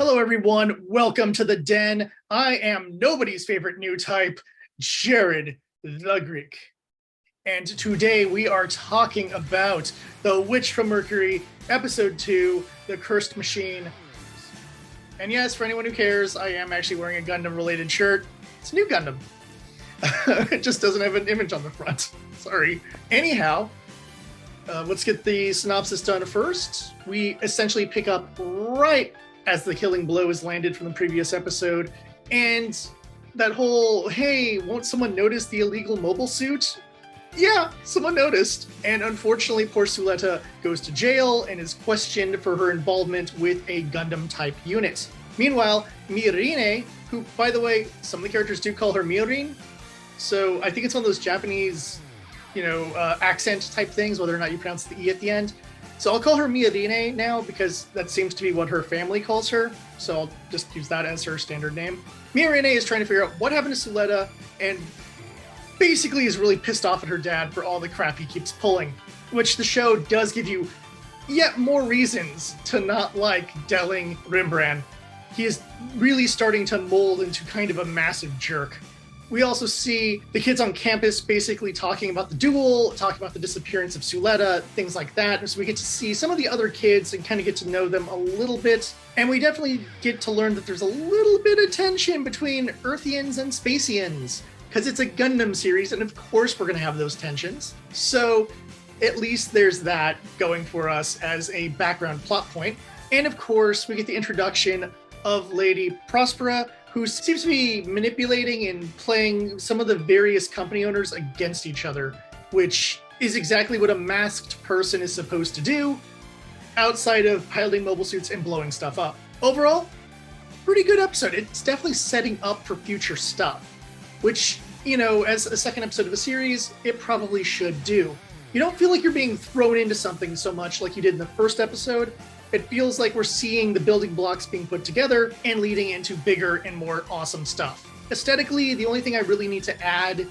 Hello, everyone. Welcome to the Den. I am nobody's favorite new type, Jared the Greek. And today we are talking about The Witch from Mercury, Episode 2, The Cursed Machine. And yes, for anyone who cares, I am actually wearing a Gundam-related shirt. It's a new Gundam. It just doesn't have an image on the front. Sorry. Anyhow, let's get the synopsis done first. We essentially pick up right as the killing blow is landed from the previous episode, and that whole, hey, won't someone notice the illegal mobile suit? Yeah, someone noticed. And unfortunately, poor Suletta goes to jail and is questioned for her involvement with a Gundam-type unit. Meanwhile, Mirine, who, by the way, some of the characters do call her Mirin, so I think it's one of those Japanese, accent type things, whether or not you pronounce the E at the end. So I'll call her Mirine now because that seems to be what her family calls her. So I'll just use that as her standard name. Mirine is trying to figure out what happened to Suletta and basically is really pissed off at her dad for all the crap he keeps pulling, which the show does give you yet more reasons to not like Delling Rembrandt. He is really starting to mold into kind of a massive jerk. We also see the kids on campus basically talking about the duel, talking about the disappearance of Suletta, things like that. So we get to see some of the other kids and kind of get to know them a little bit. And we definitely get to learn that there's a little bit of tension between Earthians and Spacians, because it's a Gundam series, and of course we're going to have those tensions. So at least there's that going for us as a background plot point. And of course, we get the introduction of Lady Prospera, who seems to be manipulating and playing some of the various company owners against each other, which is exactly what a masked person is supposed to do outside of piloting mobile suits and blowing stuff up. Overall, pretty good episode. It's definitely setting up for future stuff, which, as a second episode of a series, it probably should do. You don't feel like you're being thrown into something so much like you did in the first episode. It feels like we're seeing the building blocks being put together and leading into bigger and more awesome stuff. Aesthetically, the only thing I really need to add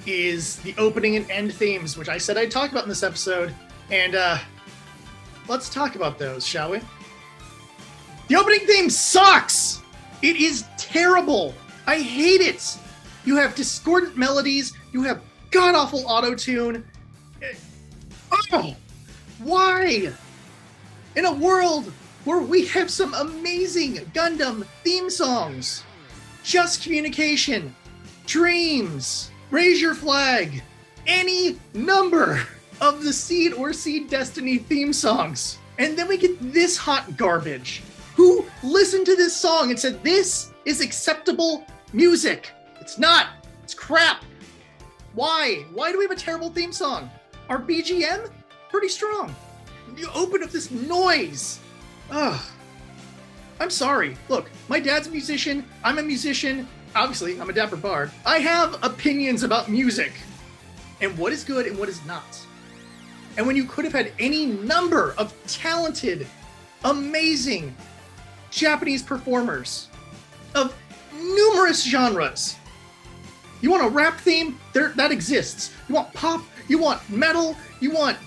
is the opening and end themes, which I said I'd talk about in this episode. And let's talk about those, shall we? The opening theme sucks! It is terrible! I hate it! You have discordant melodies, you have god-awful auto-tune. Oh! Why? In a world where we have some amazing Gundam theme songs, Just Communication, Dreams, Raise Your Flag, any number of the Seed or Seed Destiny theme songs. And then we get this hot garbage. Who listened to this song and said, this is acceptable music? It's not. It's crap. Why? Why do we have a terrible theme song? Our BGM? Pretty strong. You open up this noise. Ugh. I'm sorry. Look, my dad's a musician. I'm a musician. Obviously, I'm a dapper bard. I have opinions about music and what is good and what is not. And when you could have had any number of talented, amazing Japanese performers of numerous genres. You want a rap theme? That exists. You want pop? You want metal? You want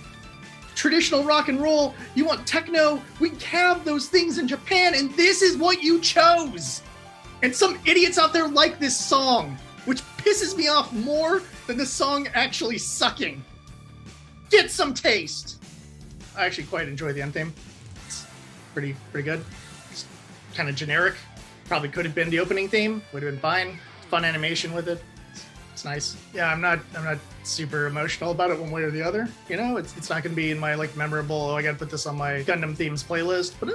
traditional rock and roll, you want techno, we have those things in Japan, and this is what you chose. And some idiots out there like this song, which pisses me off more than the song actually sucking. Get some taste. I actually quite enjoy the end theme. It's pretty good. It's kind of generic. Probably could have been the opening theme, would have been fine. Fun animation with it. It's nice. Yeah, I'm not super emotional about it one way or the other. It's not going to be in my memorable, I got to put this on my Gundam themes playlist, but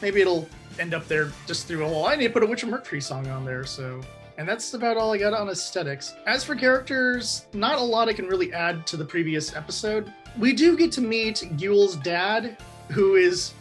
maybe it'll end up there just through a whole, I need to put a Witch of Mercury song on there. So, and that's about all I got on aesthetics. As for characters, not a lot I can really add to the previous episode. We do get to meet Guel's dad, who is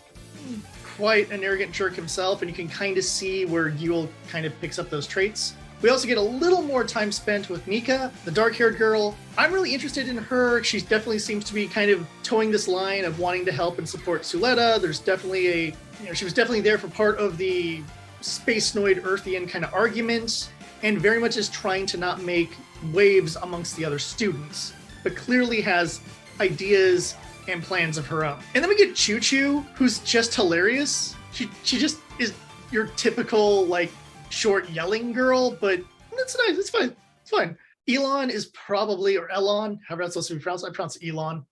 quite an arrogant jerk himself, and you can kind of see where Guel kind of picks up those traits. We also get a little more time spent with Nika, the dark-haired girl. I'm really interested in her. She definitely seems to be kind of towing this line of wanting to help and support Suletta. There's definitely she was definitely there for part of the Space-noid Earthian kind of argument, and very much is trying to not make waves amongst the other students, but clearly has ideas and plans of her own. And then we get Chuchu, who's just hilarious. She just is your typical like short yelling girl, but it's nice. It's fine. It's fine. Elon is probably, or Elon, however that's supposed to be pronounced. I pronounce Elon.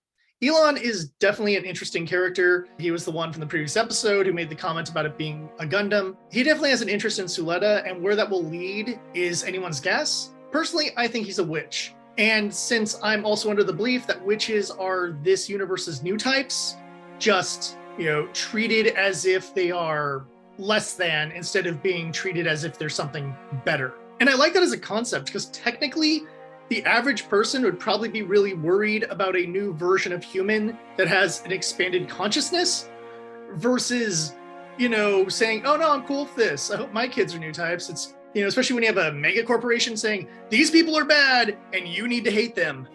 Elon is definitely an interesting character. He was the one from the previous episode who made the comment about it being a Gundam. He definitely has an interest in Suletta, and where that will lead is anyone's guess. Personally, I think he's a witch. And since I'm also under the belief that witches are this universe's new types, just, treated as if they are less than instead of being treated as if there's something better. And I like that as a concept because technically, the average person would probably be really worried about a new version of human that has an expanded consciousness versus, saying, oh no, I'm cool with this. I hope my kids are new types. It's, especially when you have a mega corporation saying, these people are bad and you need to hate them.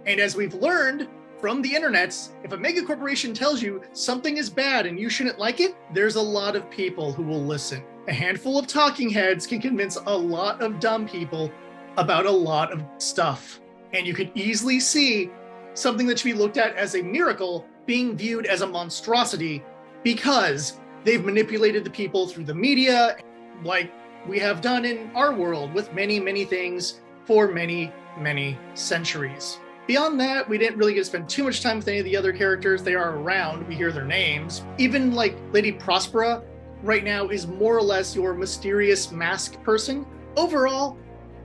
And as we've learned from the internet, if a mega corporation tells you something is bad and you shouldn't like it, there's a lot of people who will listen. A handful of talking heads can convince a lot of dumb people about a lot of stuff. And you could easily see something that should be looked at as a miracle being viewed as a monstrosity because they've manipulated the people through the media, like we have done in our world with many, many things for many, many centuries. Beyond that, we didn't really get to spend too much time with any of the other characters. They are around, we hear their names. Even like Lady Prospera right now is more or less your mysterious mask person. Overall,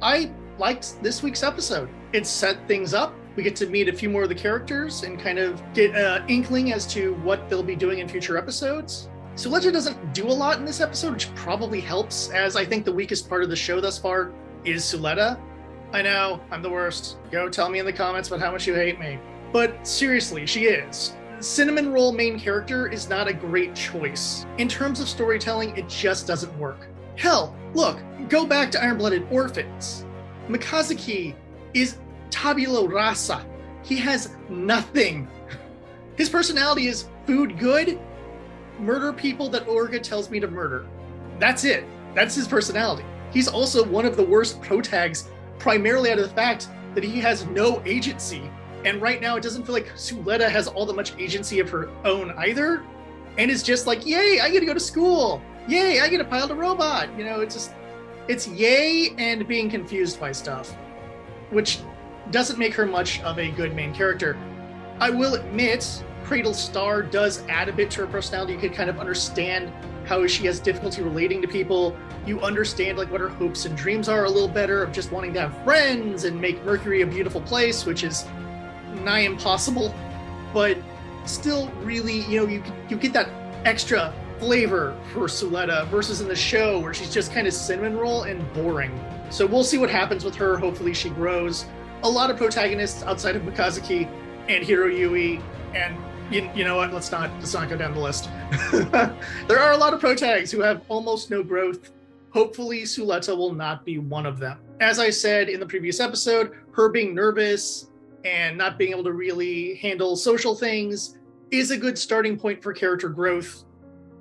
I liked this week's episode. It set things up. We get to meet a few more of the characters and kind of get an inkling as to what they'll be doing in future episodes. Suletta doesn't do a lot in this episode, which probably helps, as I think the weakest part of the show thus far is Suletta. I know, I'm the worst. Go tell me in the comments about how much you hate me. But seriously, she is. Cinnamon Roll main character is not a great choice. In terms of storytelling, it just doesn't work. Hell, look, go back to Iron-Blooded Orphans. Mikazuki is tabula rasa. He has nothing. His personality is food good, murder people that Orga tells me to murder. That's it. That's his personality. He's also one of the worst protags, primarily out of the fact that he has no agency. And right now it doesn't feel like Suletta has all that much agency of her own either. And it's just like, yay, I get to go to school. Yay, I get to pilot a robot. It's yay and being confused by stuff, which doesn't make her much of a good main character. I will admit, Cradle Star does add a bit to her personality. You can kind of understand how she has difficulty relating to people. You understand like what her hopes and dreams are a little better, of just wanting to have friends and make Mercury a beautiful place, which is nigh impossible. But still really, you get that extra flavor for Suletta versus in the show where she's just kind of cinnamon roll and boring. So we'll see what happens with her. Hopefully she grows. A lot of protagonists outside of Mikazuki and Hiro Yui, and you know what? Let's not go down the list. There are a lot of protags who have almost no growth. Hopefully Suletta will not be one of them. As I said in the previous episode, her being nervous and not being able to really handle social things is a good starting point for character growth.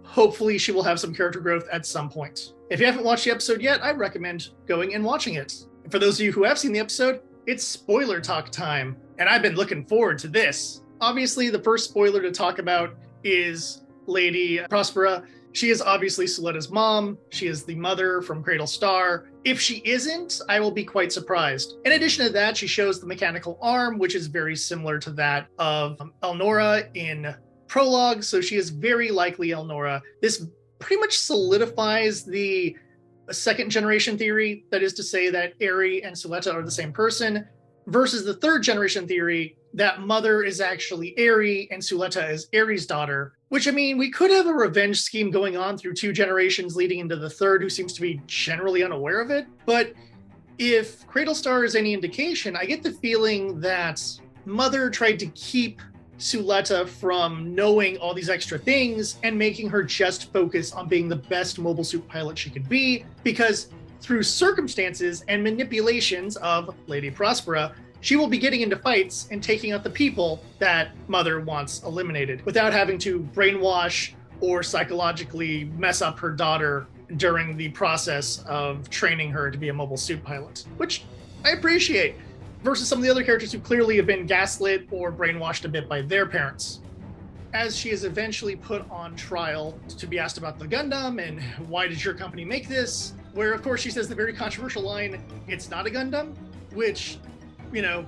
Hopefully she will have some character growth at some point. If you haven't watched the episode yet, I recommend going and watching it. For those of you who have seen the episode, it's spoiler talk time, and I've been looking forward to this. Obviously, the first spoiler to talk about is Lady Prospera. She is obviously Suletta's mom. She is the mother from Cradle Star. If she isn't, I will be quite surprised. In addition to that, she shows the mechanical arm, which is very similar to that of Elnora in Prologue, so she is very likely Elnora. This pretty much solidifies the second generation theory, that is to say that Eri and Suletta are the same person, versus the third generation theory that Mother is actually Eri and Suletta is Eri's daughter, which, I mean, we could have a revenge scheme going on through two generations leading into the third, who seems to be generally unaware of it. But if Cradle Star is any indication, I get the feeling that Mother tried to keep Suletta from knowing all these extra things and making her just focus on being the best mobile suit pilot she could be, because through circumstances and manipulations of Lady Prospera, she will be getting into fights and taking out the people that Mother wants eliminated without having to brainwash or psychologically mess up her daughter during the process of training her to be a mobile suit pilot, which I appreciate, versus some of the other characters who clearly have been gaslit or brainwashed a bit by their parents. as she is eventually put on trial to be asked about the Gundam and why did your company make this, where of course she says the very controversial line, "It's not a Gundam," which,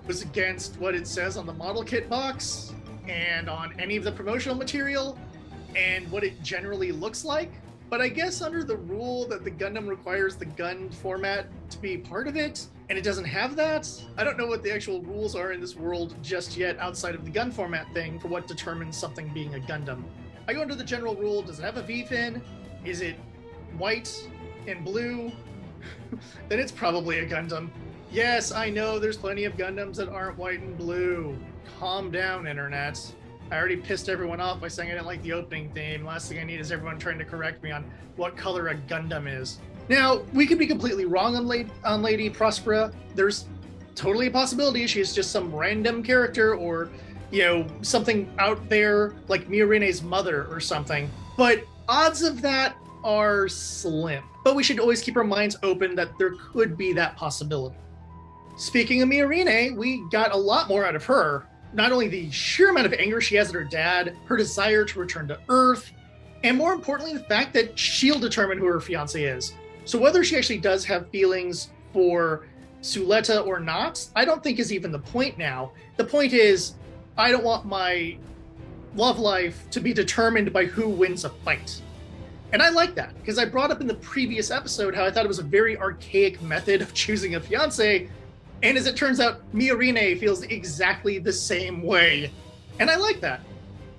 was against what it says on the model kit box and on any of the promotional material and what it generally looks like. But I guess under the rule that the Gundam requires the gun format to be part of it, and it doesn't have that, I don't know what the actual rules are in this world just yet outside of the gun format thing for what determines something being a Gundam. I go under the general rule, does it have a V-fin? Is it white and blue? Then it's probably a Gundam. Yes, I know there's plenty of Gundams that aren't white and blue. Calm down, internet. I already pissed everyone off by saying I didn't like the opening theme. Last thing I need is everyone trying to correct me on what color a Gundam is. Now, we could be completely wrong on Lady Prospera. There's totally a possibility she is just some random character or, something out there like Miorine's mother or something. But odds of that are slim. But we should always keep our minds open that there could be that possibility. Speaking of Miorine, we got a lot more out of her. Not only the sheer amount of anger she has at her dad, her desire to return to Earth, and more importantly, the fact that she'll determine who her fiance is. So whether she actually does have feelings for Suletta or not, I don't think is even the point now. The point is, I don't want my love life to be determined by who wins a fight. And I like that, because I brought up in the previous episode how I thought it was a very archaic method of choosing a fiance. And as it turns out, Miorine feels exactly the same way. And I like that.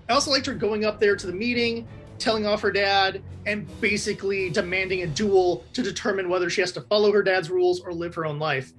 I also liked her going up there to the meeting, telling off her dad, and basically demanding a duel to determine whether she has to follow her dad's rules or live her own life.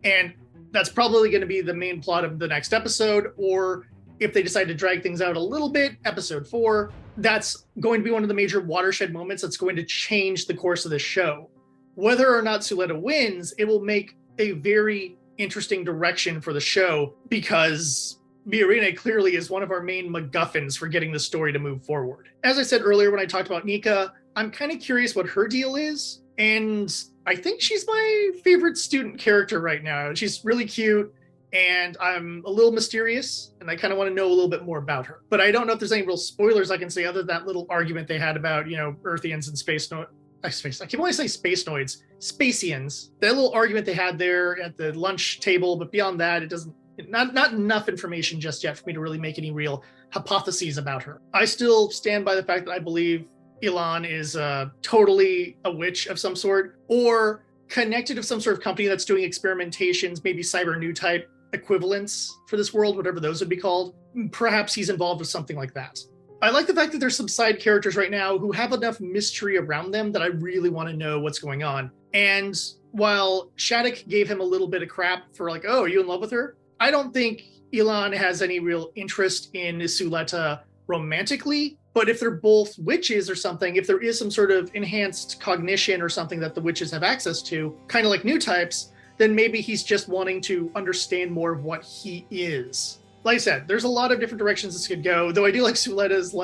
And that's probably going to be the main plot of the next episode, or if they decide to drag things out a little bit, episode 4, that's going to be one of the major watershed moments that's going to change the course of the show. Whether or not Suletta wins, it will make a very interesting direction for the show, because Miorine clearly is one of our main MacGuffins for getting the story to move forward. As I said earlier when I talked about Nika, I'm kind of curious what her deal is, and I think she's my favorite student character right now. She's really cute, and I'm a little mysterious, and I kind of want to know a little bit more about her. But I don't know if there's any real spoilers I can say other than that little argument they had about, Earthians and I can only say space noids. Spacians. That little argument they had there at the lunch table, but beyond that, it doesn't, not enough information just yet for me to really make any real hypotheses about her. I still stand by the fact that I believe Elan is totally a witch of some sort, or connected to some sort of company that's doing experimentations, maybe cyber new type equivalents for this world, whatever those would be called. Perhaps he's involved with something like that. I like the fact that there's some side characters right now who have enough mystery around them that I really want to know what's going on. And while Shattuck gave him a little bit of crap for like, oh, are you in love with her? I don't think Elan has any real interest in Suletta romantically, but if they're both witches or something, if there is some sort of enhanced cognition or something that the witches have access to, kind of like new types, then maybe he's just wanting to understand more of what he is. Like I said, there's a lot of different directions this could go, though I do like Suletta's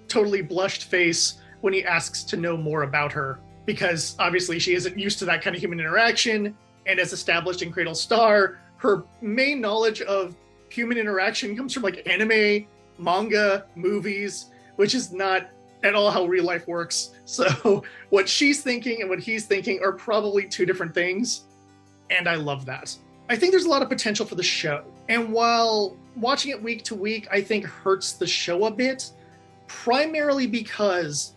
totally blushed face when he asks to know more about her, because obviously she isn't used to that kind of human interaction, and as established in Cradle Star, her main knowledge of human interaction comes from anime, manga, movies, which is not at all how real life works. So what she's thinking and what he's thinking are probably two different things, and I love that. I think there's a lot of potential for the show, and while watching it week to week, I think hurts the show a bit, primarily because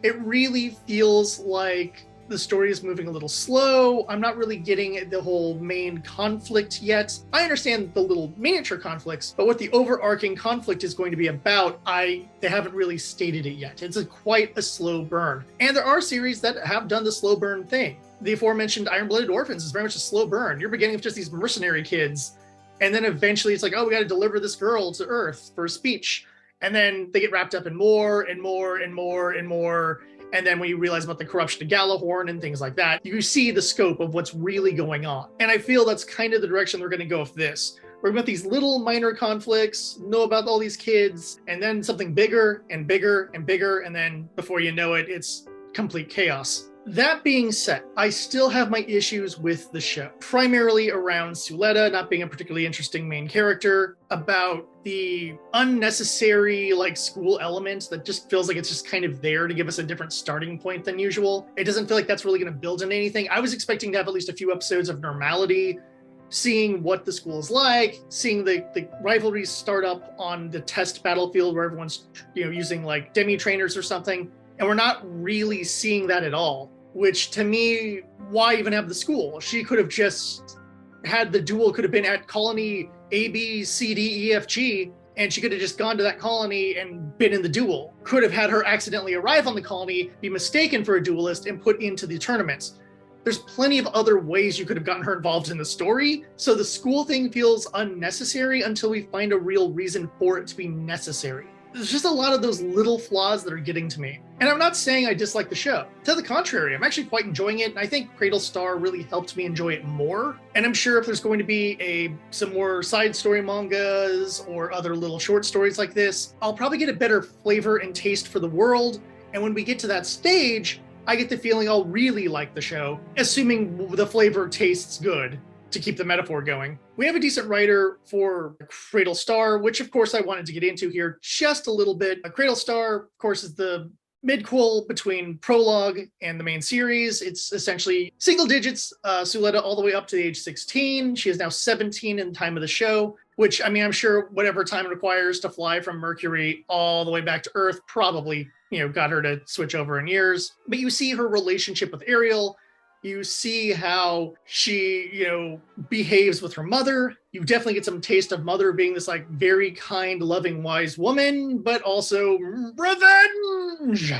it really feels like the story is moving a little slow. I'm not really getting the whole main conflict yet. I understand the little miniature conflicts, but what the overarching conflict is going to be about, they haven't really stated it yet. It's quite a slow burn. And there are series that have done the slow burn thing. The aforementioned Iron-Blooded Orphans is very much a slow burn. You're beginning with just these mercenary kids, and then eventually it's like, oh, we got to deliver this girl to Earth for a speech. And then they get wrapped up in more and more and more and more. And then when you realize about the corruption of Galahorn and things like that, you see the scope of what's really going on. And I feel that's kind of the direction they're going to go with this. We're going to these little minor conflicts, know about all these kids, and then something bigger and bigger and bigger. And then before you know it, it's complete chaos. That being said, I still have my issues with the show, primarily around Suletta not being a particularly interesting main character, about the unnecessary school elements that just feels like it's just kind of there to give us a different starting point than usual. It doesn't feel like that's really going to build in anything. I was expecting to have at least a few episodes of normality, seeing what the school is like, seeing the rivalries start up on the test battlefield where everyone's using demi trainers or something, and we're not really seeing that at all. Which to me, why even have the school? She could have just had the duel, could have been at colony A, B, C, D, E, F, G, and she could have just gone to that colony and been in the duel. Could have had her accidentally arrive on the colony, be mistaken for a duelist, and put into the tournaments. There's plenty of other ways you could have gotten her involved in the story, so the school thing feels unnecessary until we find a real reason for it to be necessary. There's just a lot of those little flaws that are getting to me. And I'm not saying I dislike the show. To the contrary, I'm actually quite enjoying it. And I think Cradle Star really helped me enjoy it more. And I'm sure if there's going to be some more side story mangas or other little short stories like this, I'll probably get a better flavor and taste for the world. And when we get to that stage, I get the feeling I'll really like the show, assuming the flavor tastes good, to keep the metaphor going. We have a decent writer for Cradle Star, which of course I wanted to get into here just a little bit. Cradle Star, of course, is the midquel between prologue and the main series. It's essentially single digits, Suletta all the way up to the age 16. She is now 17 in the time of the show, which, I mean, I'm sure whatever time it requires to fly from Mercury all the way back to Earth probably, got her to switch over in years. But you see her relationship with Ariel. You see how she, behaves with her mother. You definitely get some taste of Mother being this very kind, loving, wise woman, but also revenge.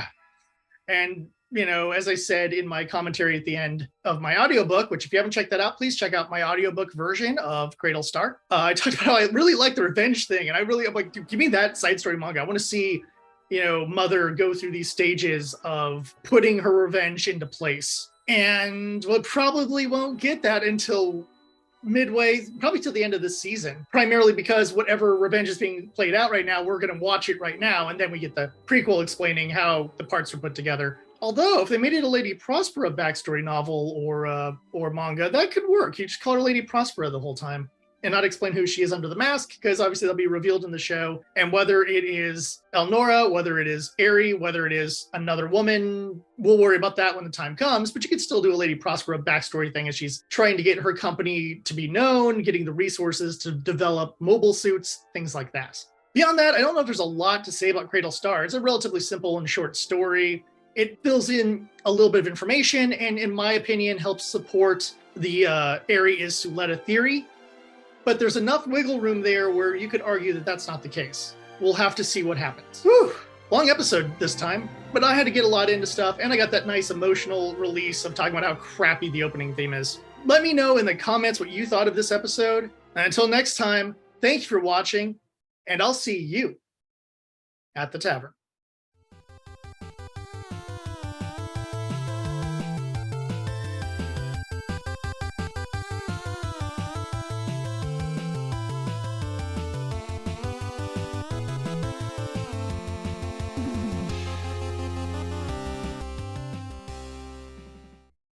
And, as I said in my commentary at the end of my audiobook, which if you haven't checked that out, please check out my audiobook version of Cradle Star. I talked about how I really like the revenge thing. And I'm like, give me that side story manga. I want to see, Mother go through these stages of putting her revenge into place. And we probably won't get that until midway, probably till the end of this season, primarily because whatever revenge is being played out right now, we're going to watch it right now, and then we get the prequel explaining how the parts were put together. Although, if they made it a Lady Prospera backstory novel or manga, that could work. You just call her Lady Prospera the whole time and not explain who she is under the mask, because obviously that'll be revealed in the show. And whether it is Elnora, whether it is Eri, whether it is another woman, we'll worry about that when the time comes. But you could still do a Lady Prospera backstory thing as she's trying to get her company to be known, getting the resources to develop mobile suits, things like that. Beyond that, I don't know if there's a lot to say about Cradle Star. It's a relatively simple and short story. It fills in a little bit of information, and in my opinion, helps support the Eri is Suletta theory. But there's enough wiggle room there where you could argue that that's not the case. We'll have to see what happens. Whew, long episode this time, but I had to get a lot into stuff, and I got that nice emotional release of talking about how crappy the opening theme is. Let me know in the comments what you thought of this episode. And until next time, thank you for watching, and I'll see you at the tavern.